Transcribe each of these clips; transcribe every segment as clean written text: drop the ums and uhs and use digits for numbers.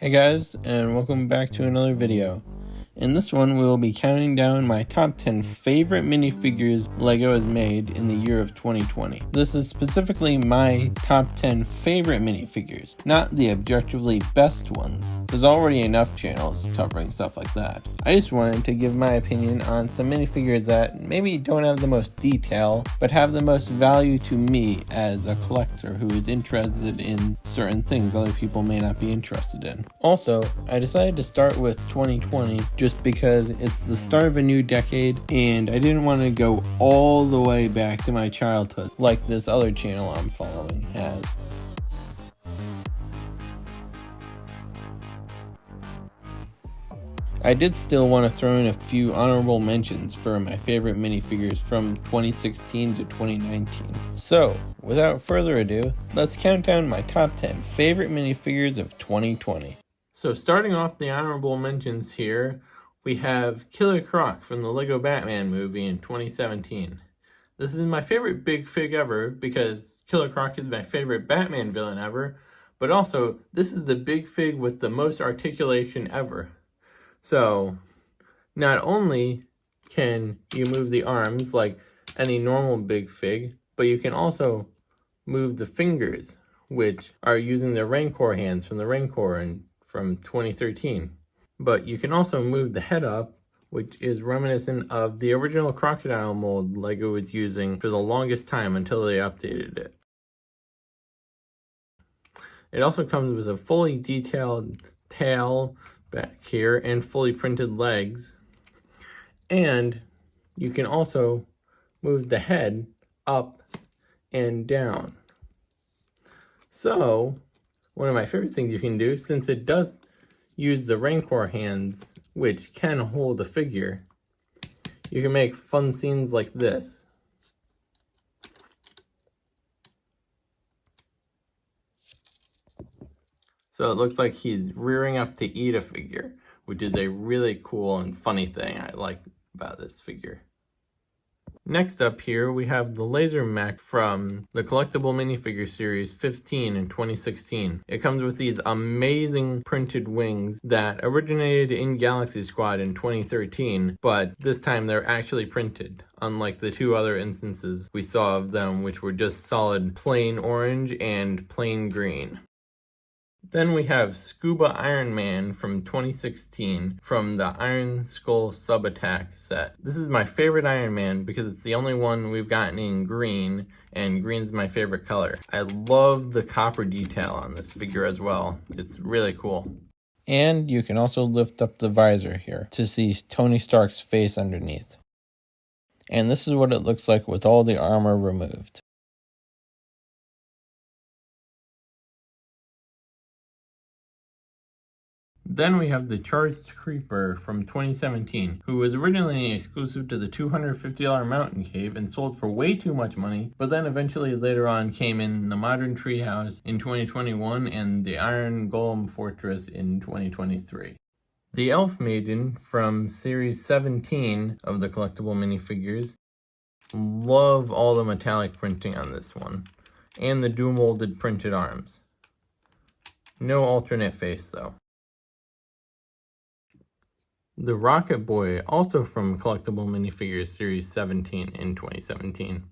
Hey guys, and welcome back to another video. In this one, we will be counting down my top 10 favorite minifigures LEGO has made in the year of 2020. This is specifically my top 10 favorite minifigures, not the objectively best ones. There's already enough channels covering stuff like that. I just wanted to give my opinion on some minifigures that maybe don't have the most detail, but have the most value to me as a collector who is interested in certain things other people may not be interested in. Also, I decided to start with 2020 just because it's the start of a new decade and I didn't want to go all the way back to my childhood like this other channel I'm following has. I did still want to throw in a few honorable mentions for my favorite minifigures from 2016 to 2019. So, without further ado, let's count down my top 10 favorite minifigures of 2020. So starting off the honorable mentions here, we have Killer Croc from the Lego Batman movie in 2017. This is my favorite big fig ever because Killer Croc is my favorite Batman villain ever, but also this is the big fig with the most articulation ever. So not only can you move the arms like any normal big fig, but you can also move the fingers, which are using the Rancor hands from the Rancor from 2013. But you can also move the head up, which is reminiscent of the original crocodile mold LEGO was using for the longest time until they updated it. It also comes with a fully detailed tail back here and fully printed legs. And you can also move the head up and down. So, one of my favorite things you can do, since it does use the Rancor hands, which can hold a figure, you can make fun scenes like this. So it looks like he's rearing up to eat a figure, which is a really cool and funny thing I like about this figure. Next up here, we have the Laser Mech from the Collectible Minifigure Series 15 in 2016. It comes with these amazing printed wings that originated in Galaxy Squad in 2013, but this time they're actually printed, unlike the two other instances we saw of them, which were just solid plain orange and plain green. Then we have Scuba Iron Man from 2016 from the Iron Skull Sub-Attack set. This is my favorite Iron Man because it's the only one we've gotten in green, and green's my favorite color. I love the copper detail on this figure as well. It's really cool. And you can also lift up the visor here to see Tony Stark's face underneath. And this is what it looks like with all the armor removed. Then we have the Charged Creeper from 2017, who was originally exclusive to the $250 Mountain Cave and sold for way too much money, but then eventually later on came in the Modern Treehouse in 2021 and the Iron Golem Fortress in 2023. The Elf Maiden from Series 17 of the Collectible Minifigures. Love all the metallic printing on this one, and the dual molded printed arms. No alternate face though. The Rocket Boy, also from Collectible Minifigures Series 17 in 2017.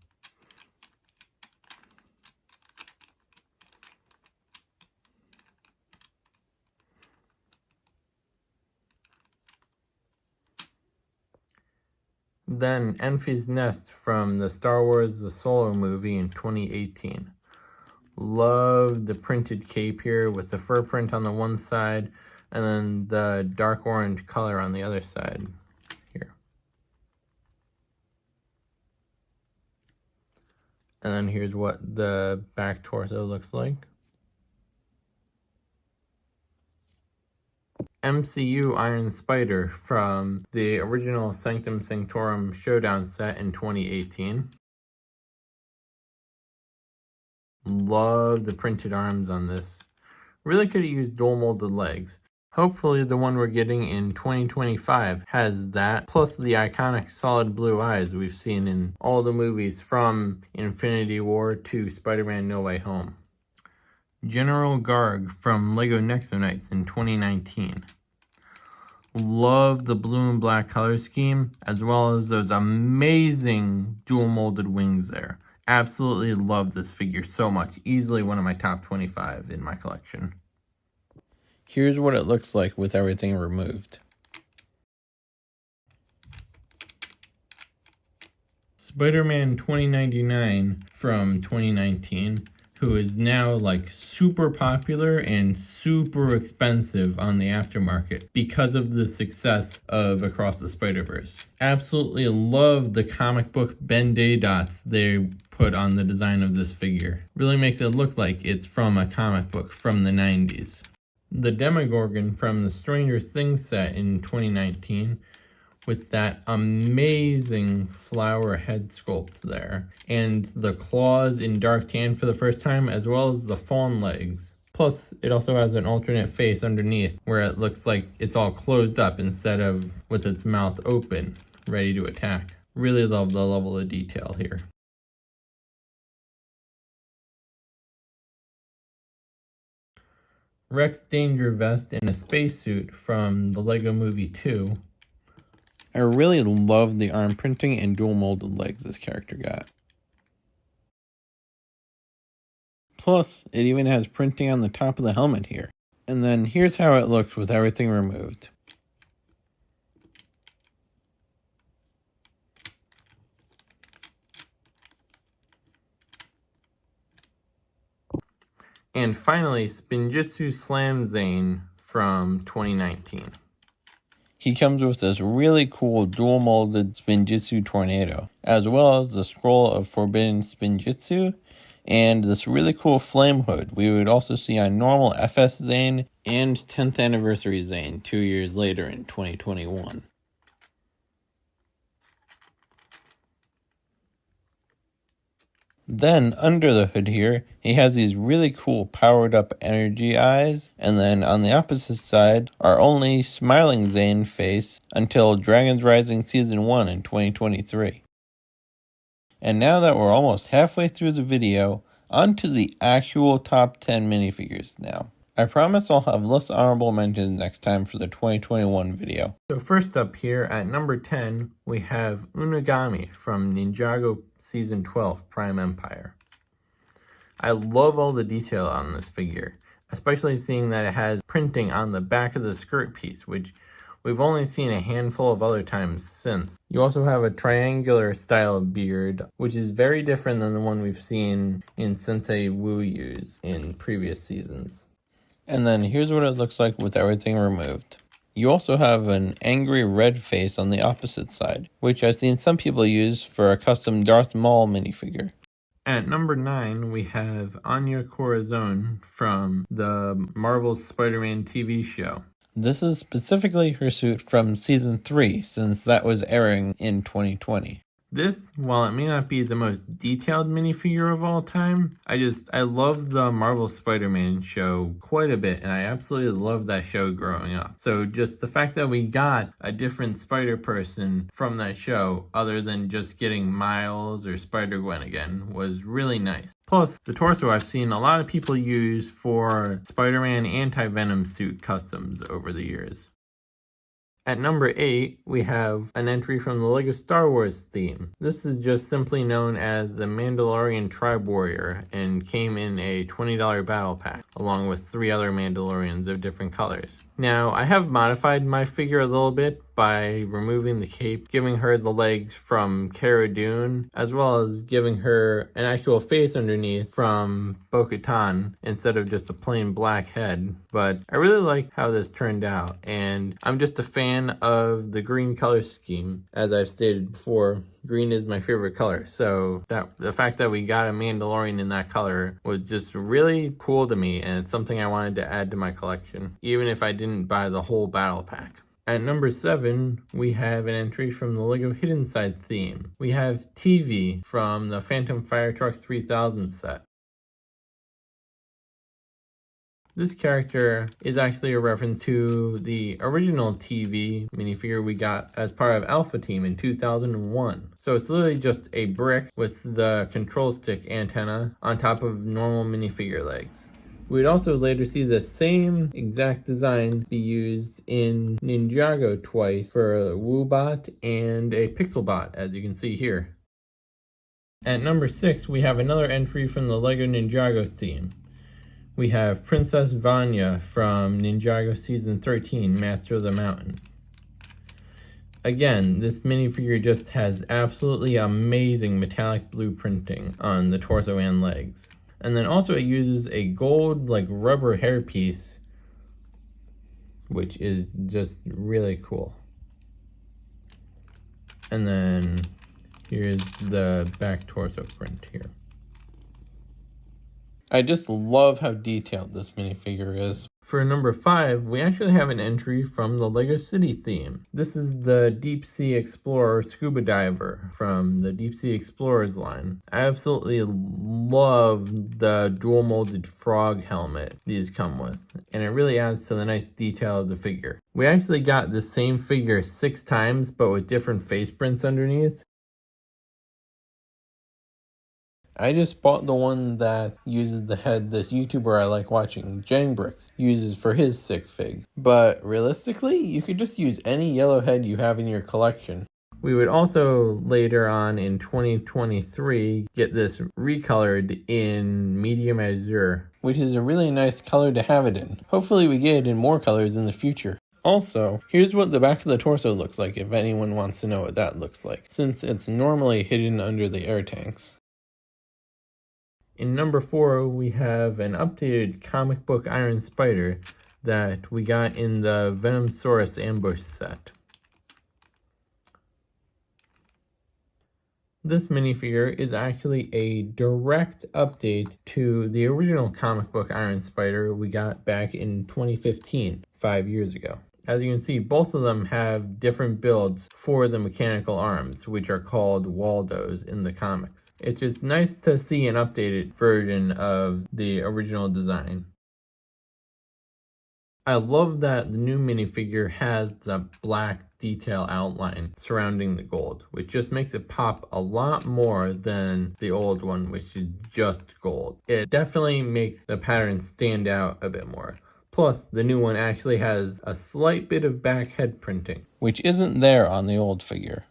Then Enfys Nest from the Star Wars The Solo movie in 2018. Love the printed cape here with the fur print on the one side, and then the dark orange color on the other side here. And then here's what the back torso looks like. MCU Iron Spider from the original Sanctum Sanctorum Showdown set in 2018. Love the printed arms on this. Really could have used dual molded legs. Hopefully the one we're getting in 2025 has that, plus the iconic solid blue eyes we've seen in all the movies from Infinity War to Spider-Man No Way Home. General Garg from Lego Nexo in 2019. Love the blue and black color scheme, as well as those amazing dual molded wings there. Absolutely love this figure so much. Easily one of my top 25 in my collection. Here's what it looks like with everything removed. Spider-Man 2099 from 2019, who is now like super popular and super expensive on the aftermarket because of the success of Across the Spider-Verse. Absolutely love the comic book Ben-Day dots they put on the design of this figure. Really makes it look like it's from a comic book from the 90s. The Demogorgon from the Stranger Things set in 2019 with that amazing flower head sculpt there, and the claws in dark tan for the first time, as well as the fawn legs. Plus, it also has an alternate face underneath where it looks like it's all closed up instead of with its mouth open, ready to attack. Really love the level of detail here. Rex Danger Vest in a spacesuit from the Lego Movie 2. I really love the arm printing and dual molded legs this character got. Plus, it even has printing on the top of the helmet here. And then here's how it looks with everything removed. And finally, Spinjitzu Slam Zane from 2019. He comes with this really cool dual molded Spinjitzu Tornado, as well as the Scroll of Forbidden Spinjitzu, and this really cool flame hood we would also see on normal FS Zane and 10th Anniversary Zane 2 years later in 2021. Then, under the hood here, he has these really cool powered-up energy eyes, and then on the opposite side, our only smiling Zane face until Dragons Rising Season 1 in 2023. And now that we're almost halfway through the video, on to the actual top 10 minifigures now. I promise I'll have less honorable mentions next time for the 2021 video. So first up here at number 10, we have Unagami from Ninjago Season 12 Prime Empire. I love all the detail on this figure, especially seeing that it has printing on the back of the skirt piece, which we've only seen a handful of other times since. You also have a triangular style of beard, which is very different than the one we've seen in Sensei Wu's in previous seasons. And then here's what it looks like with everything removed. You also have an angry red face on the opposite side, which I've seen some people use for a custom Darth Maul minifigure. At number 9, we have Anya Corazon from the Marvel's Spider-Man TV show. This is specifically her suit from Season 3, since that was airing in 2020. This, while it may not be the most detailed minifigure of all time, I love the Marvel Spider-Man show quite a bit, and I absolutely loved that show growing up. So just the fact that we got a different Spider-Person from that show, other than just getting Miles or Spider-Gwen again, was really nice. Plus, the torso I've seen a lot of people use for Spider-Man anti-Venom suit customs over the years. At number 8, we have an entry from the LEGO Star Wars theme. This is just simply known as the Mandalorian Tribe Warrior and came in a $20 battle pack, along with 3 other Mandalorians of different colors. Now, I have modified my figure a little bit by removing the cape, giving her the legs from Cara Dune, as well as giving her an actual face underneath from Bo-Katan instead of just a plain black head. But I really like how this turned out, and I'm just a fan of the green color scheme. As I've stated before, green is my favorite color, so the fact that we got a Mandalorian in that color was just really cool to me, and it's something I wanted to add to my collection, even if I didn't buy the whole battle pack. At number 7, we have an entry from the LEGO Hidden Side theme. We have TV from the Phantom Fire Truck 3000 set. This character is actually a reference to the original TV minifigure we got as part of Alpha Team in 2001. So it's literally just a brick with the control stick antenna on top of normal minifigure legs. We'd also later see the same exact design be used in Ninjago twice for a Woobot and a Pixelbot, as you can see here. At number 6, we have another entry from the Lego Ninjago theme. We have Princess Vanya from Ninjago Season 13, Master of the Mountain. Again, this minifigure just has absolutely amazing metallic blue printing on the torso and legs. And then also it uses a gold rubber hairpiece, which is just really cool. And then here's the back torso print here. I just love how detailed this minifigure is. For number 5, we actually have an entry from the Lego City theme. This is the Deep Sea Explorer Scuba Diver from the Deep Sea Explorers line. I absolutely love the dual molded frog helmet these come with, and it really adds to the nice detail of the figure. We actually got the same figure 6 times, but with different face prints underneath. I just bought the one that uses the head this YouTuber I like watching, Jangbricks, uses for his sick fig. But realistically, you could just use any yellow head you have in your collection. We would also later on in 2023 get this recolored in medium azure, which is a really nice color to have it in. Hopefully we get it in more colors in the future. Also, here's what the back of the torso looks like if anyone wants to know what that looks like, since it's normally hidden under the air tanks. In number 4, we have an updated comic book Iron Spider that we got in the Venomsaurus ambush set. This minifigure is actually a direct update to the original comic book Iron Spider we got back in 2015, 5 years ago. As you can see, both of them have different builds for the mechanical arms, which are called Waldos in the comics. It's just nice to see an updated version of the original design. I love that the new minifigure has the black detail outline surrounding the gold, which just makes it pop a lot more than the old one, which is just gold. It definitely makes the pattern stand out a bit more. Plus, the new one actually has a slight bit of back head printing, which isn't there on the old figure.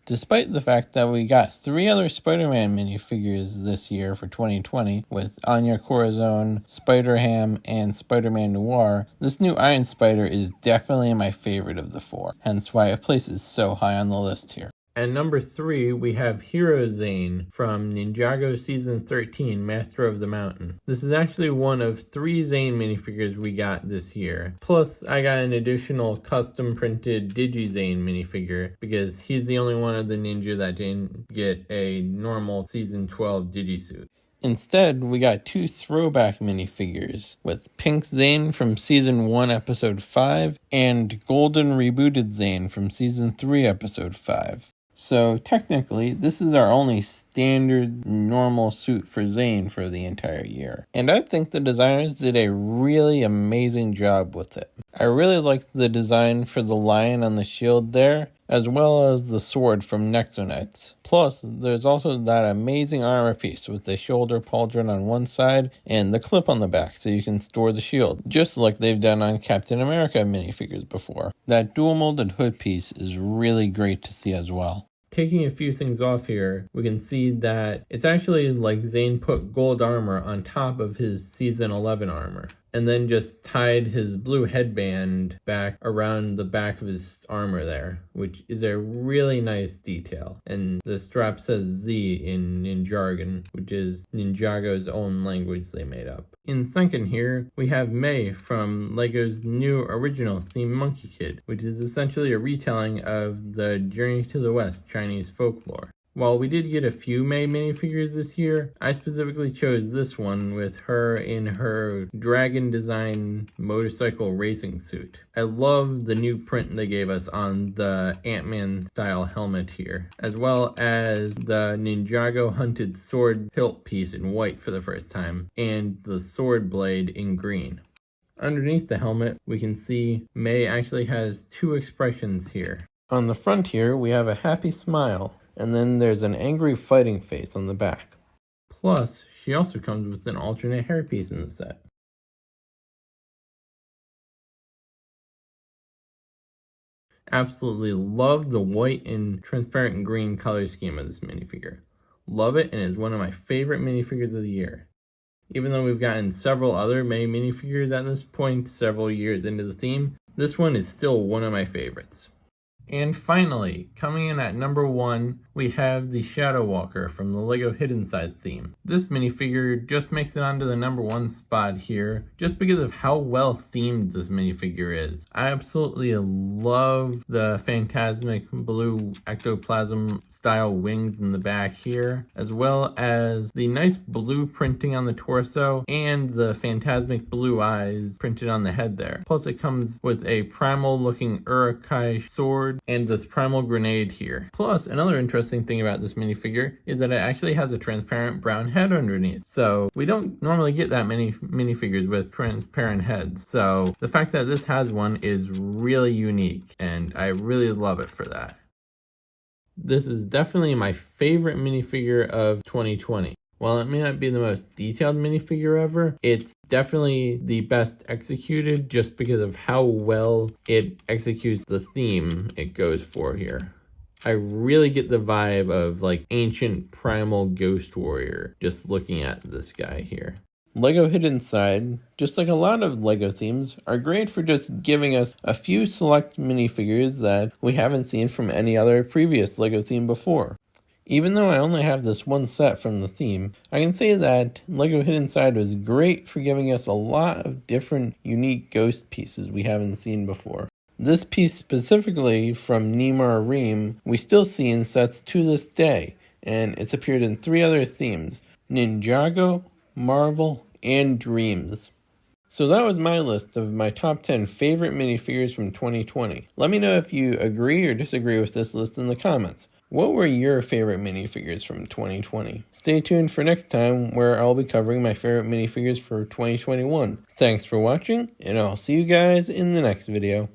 Despite the fact that we got 3 other Spider-Man minifigures this year for 2020, with Anya Corazon, Spider-Ham, and Spider-Man Noir, this new Iron Spider is definitely my favorite of the 4, hence why it places so high on the list here. At number 3, we have Hero Zane from Ninjago Season 13, Master of the Mountain. This is actually one of 3 Zane minifigures we got this year. Plus, I got an additional custom printed Digi-Zane minifigure because he's the only one of the ninja that didn't get a normal Season 12 Digisuit. Instead, we got 2 throwback minifigures, with Pink Zane from Season 1, Episode 5, and Golden Rebooted Zane from Season 3, Episode 5. So technically, this is our only standard normal suit for Zane for the entire year. And I think the designers did a really amazing job with it. I really liked the design for the lion on the shield there, as well as the sword from Nexonites. Plus, there's also that amazing armor piece with the shoulder pauldron on one side and the clip on the back so you can store the shield, just like they've done on Captain America minifigures before. That dual molded hood piece is really great to see as well. Taking a few things off here, we can see that it's actually like Zane put gold armor on top of his Season 11 armor, and then just tied his blue headband back around the back of his armor there, which is a really nice detail. And the strap says Z in Ninjargon, which is Ninjago's own language they made up. In second here, we have May from Lego's new original theme Monkey Kid, which is essentially a retelling of the Journey to the West Chinese folklore. While we did get a few May minifigures this year, I specifically chose this one with her in her dragon design motorcycle racing suit. I love the new print they gave us on the Ant-Man style helmet here, as well as the Ninjago hunted sword hilt piece in white for the first time, and the sword blade in green. Underneath the helmet, we can see May actually has 2 expressions here. On the front here, we have a happy smile, and then there's an angry fighting face on the back. Plus, she also comes with an alternate hairpiece in the set. Absolutely love the white and transparent green color scheme of this minifigure. Love it, and it's one of my favorite minifigures of the year. Even though we've gotten several other May minifigures at this point, several years into the theme, this one is still one of my favorites. And finally, coming in at number 1, we have the Shadow Walker from the Lego Hidden Side theme. This minifigure just makes it onto the number 1 spot here, just because of how well themed this minifigure is. I absolutely love the phantasmic blue ectoplasm style wings in the back here, as well as the nice blue printing on the torso and the phantasmic blue eyes printed on the head there. Plus it comes with a primal looking Urukai sword and this primal grenade here. Plus, another interesting thing about this minifigure is that it actually has a transparent brown head underneath. So we don't normally get that many minifigures with transparent heads. So the fact that this has one is really unique, and I really love it for that. This is definitely my favorite minifigure of 2020. While it may not be the most detailed minifigure ever, it's definitely the best executed just because of how well it executes the theme it goes for here. I really get the vibe of like ancient primal ghost warrior just looking at this guy here. Lego Hidden Side, just like a lot of Lego themes, are great for just giving us a few select minifigures that we haven't seen from any other previous Lego theme before. Even though I only have this one set from the theme, I can say that Lego Hidden Side was great for giving us a lot of different unique ghost pieces we haven't seen before. This piece specifically from Neymar Ream we still see in sets to this day, and it's appeared in 3 other themes: Ninjago, Marvel, and Dreams. So that was my list of my top 10 favorite minifigures from 2020. Let me know if you agree or disagree with this list in the comments. What were your favorite minifigures from 2020? Stay tuned for next time, where I'll be covering my favorite minifigures for 2021. Thanks for watching, and I'll see you guys in the next video.